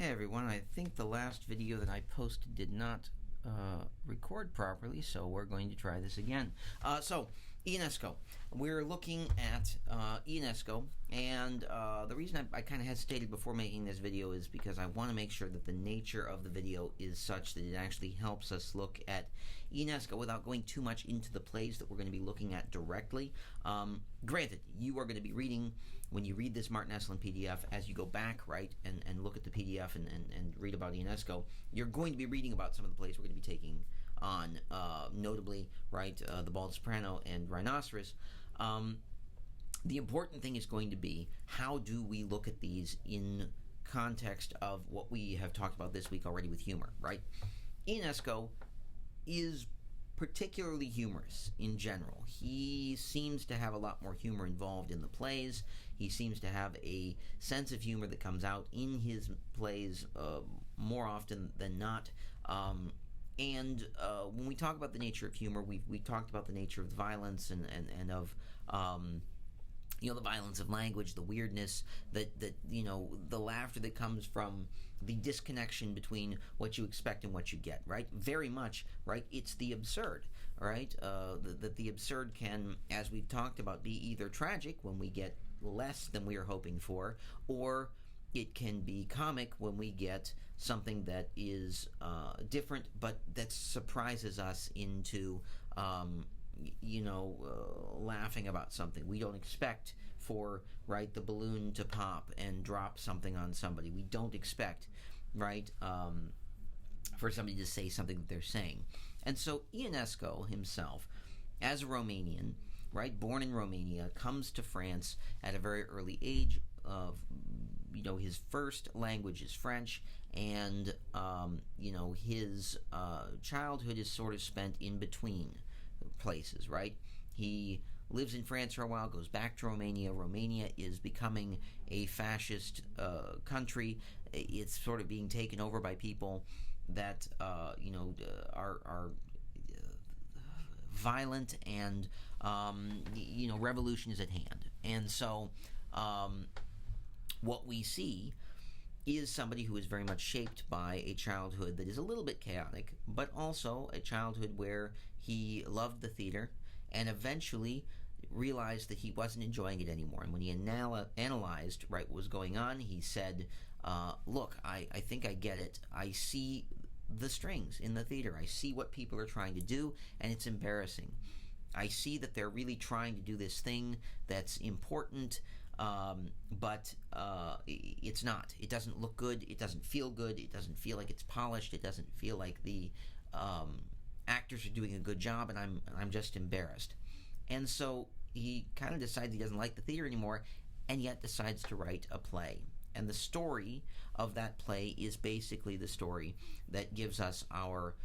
Hey everyone, I think the last video that I posted did not record properly, so we're going to try this again. So, Ionesco. We're looking at Ionesco, and the reason I kind of hesitated before making this video is because I want to make sure that the nature of the video is such that it actually helps us look at Ionesco without going too much into the plays that we're going to be looking at directly. Granted, you are going to be reading, when you read this Martin Esslin PDF, as you go back, right, and look at the PDF and read about Ionesco, you're going to be reading about some of the plays we're going to be taking on, notably, right, The Bald Soprano and Rhinoceros. The important thing is going to be, how do we look at these in context of what we have talked about this week already with humor, right? Ionesco is particularly humorous in general. He seems to have a lot more humor involved in the plays. He seems to have a sense of humor that comes out in his plays more often than not. And when we talk about the nature of humor, we talked about the nature of the violence and of the violence of language, the weirdness, that the laughter that comes from the disconnection between what you expect and what you get, right? Very much, right? It's the absurd, right? That the absurd can, as we've talked about, be either tragic when we get less than we are hoping for, or it can be comic when we get something that is different, but that surprises us into laughing about something. We don't expect for, right, the balloon to pop and drop something on somebody. We don't expect, right, for somebody to say something that they're saying. And so Ionesco himself, as a Romanian, right, born in Romania, comes to France at a very early age. His first language is French, and his childhood is sort of spent in between places, right? He lives in France for a while, goes back to Romania. Romania is becoming a fascist country. It's sort of being taken over by people that are violent, and revolution is at hand. And so what we see is somebody who is very much shaped by a childhood that is a little bit chaotic, but also a childhood where he loved the theater and eventually realized that he wasn't enjoying it anymore. And when he analyzed, right, what was going on, he said, look, I think I get it. I see the strings in the theater. I see what people are trying to do, and it's embarrassing. I see that they're really trying to do this thing that's important, but it's not. It doesn't look good. It doesn't feel good. It doesn't feel like it's polished. It doesn't feel like the actors are doing a good job, and I'm just embarrassed. And so he kind of decides he doesn't like the theater anymore, and yet decides to write a play. And the story of that play is basically the story that gives us our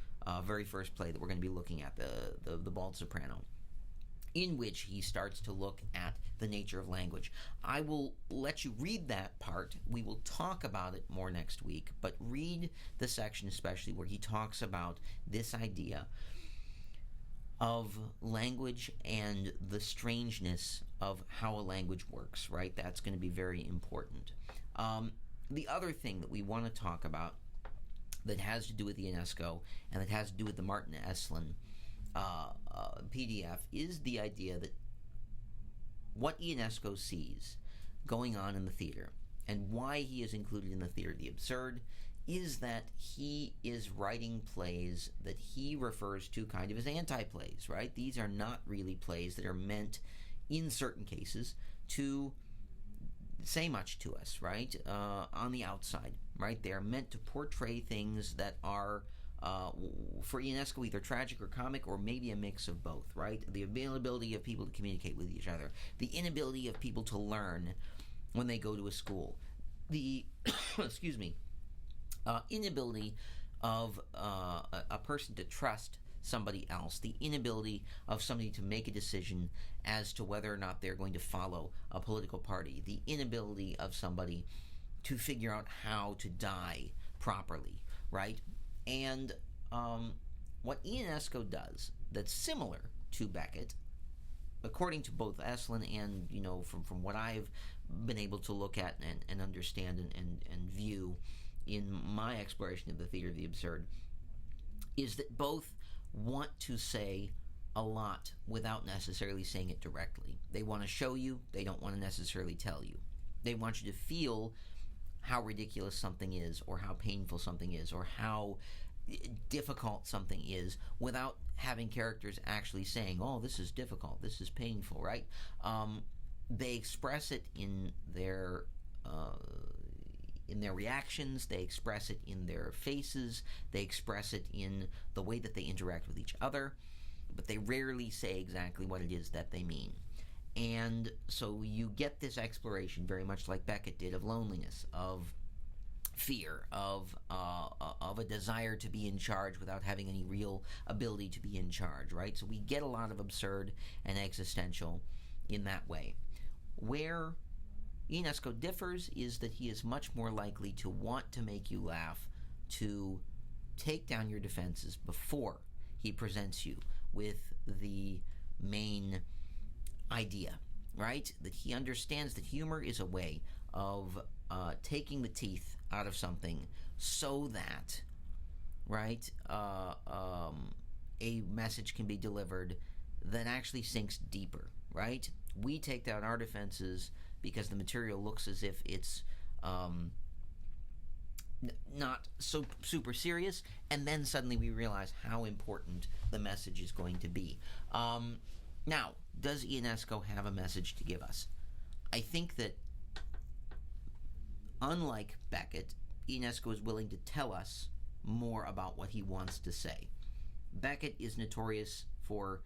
very first play that we're going to be looking at, the Bald Soprano, in which he starts to look at the nature of language. I will let you read that part. We will talk about it more next week, but read the section especially where he talks about this idea of language and the strangeness of how a language works, right? That's going to be very important. The other thing that we want to talk about that has to do with Ionesco and that has to do with the Martin Esslin PDF is the idea that what Ionesco sees going on in the theater and why he is included in the theater of the absurd is that he is writing plays that he refers to kind of as anti-plays, right? These are not really plays that are meant, in certain cases, to say much to us, right? On the outside, right? They are meant to portray things that are for Ionesco, either tragic or comic, or maybe a mix of both, right? The availability of people to communicate with each other, the inability of people to learn when they go to a school, the inability of a person to trust somebody else, the inability of somebody to make a decision as to whether or not they're going to follow a political party, the inability of somebody to figure out how to die properly, right? And what Ionesco does that's similar to Beckett, according to both Esslin and, from what I've been able to look at and understand and view, in my exploration of the theater of the absurd, is that both want to say a lot without necessarily saying it directly. They want to show you, they don't want to necessarily tell you. They want you to feel how ridiculous something is, or how painful something is, or how difficult something is, without having characters actually saying, oh, this is difficult, this is painful, right? They express it in their reactions, they express it in their faces, they express it in the way that they interact with each other, but they rarely say exactly what it is that they mean. And so you get this exploration, very much like Beckett did, of loneliness, of fear, of a desire to be in charge without having any real ability to be in charge, right? So we get a lot of absurd and existential in that way. Where Ionesco differs is that he is much more likely to want to make you laugh, to take down your defenses before he presents you with the main idea, right? That he understands that humor is a way of taking the teeth out of something so that, right, a message can be delivered that actually sinks deeper, right? We take down our defenses because the material looks as if it's not so super serious, and then suddenly we realize how important the message is going to be. Now, does Ionesco have a message to give us? I think that, unlike Beckett, Ionesco is willing to tell us more about what he wants to say. Beckett is notorious for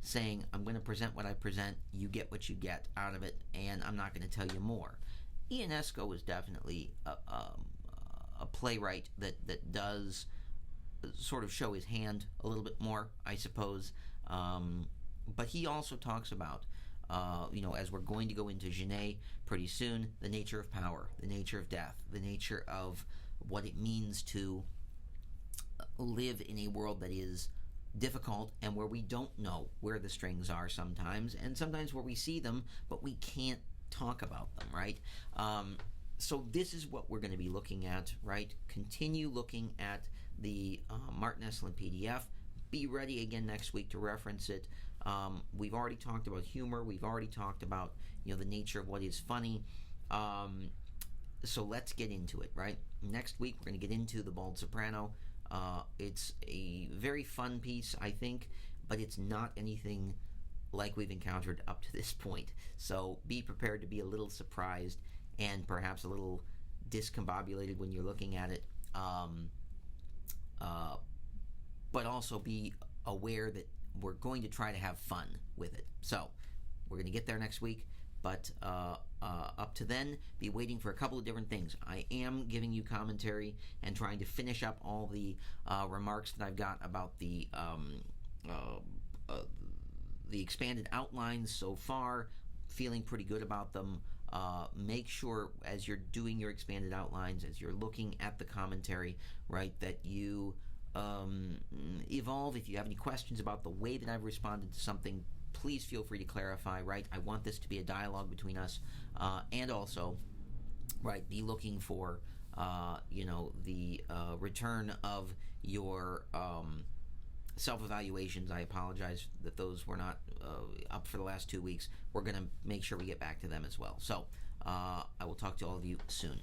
saying, I'm going to present what I present, you get what you get out of it, and I'm not going to tell you more. Ionesco is definitely a playwright that does sort of show his hand a little bit more, I suppose. But he also talks about, as we're going to go into Genet pretty soon, the nature of power, the nature of death, the nature of what it means to live in a world that is difficult and where we don't know where the strings are sometimes, and sometimes where we see them, but we can't talk about them, right? So this is what we're going to be looking at, right? Continue looking at the Martin Esslin PDF. Be ready again next week to reference it. We've already talked about humor. We've already talked about the nature of what is funny. So let's get into it, right? Next week we're going to get into The Bald Soprano. It's a very fun piece, I think, but it's not anything like we've encountered up to this point. So be prepared to be a little surprised and perhaps a little discombobulated when you're looking at it. But also be aware that we're going to try to have fun with it. So we're going to get there next week, but up to then, be waiting for a couple of different things. I am giving you commentary and trying to finish up all the remarks that I've got about the expanded outlines so far. Feeling pretty good about them. Make sure as you're doing your expanded outlines, as you're looking at the commentary, right, that you evolve. If you have any questions about the way that I've responded to something, please feel free to clarify, right? I want this to be a dialogue between us, and also, right, be looking for, the return of your self-evaluations. I apologize that those were not up for the last 2 weeks. We're going to make sure we get back to them as well. So I will talk to all of you soon.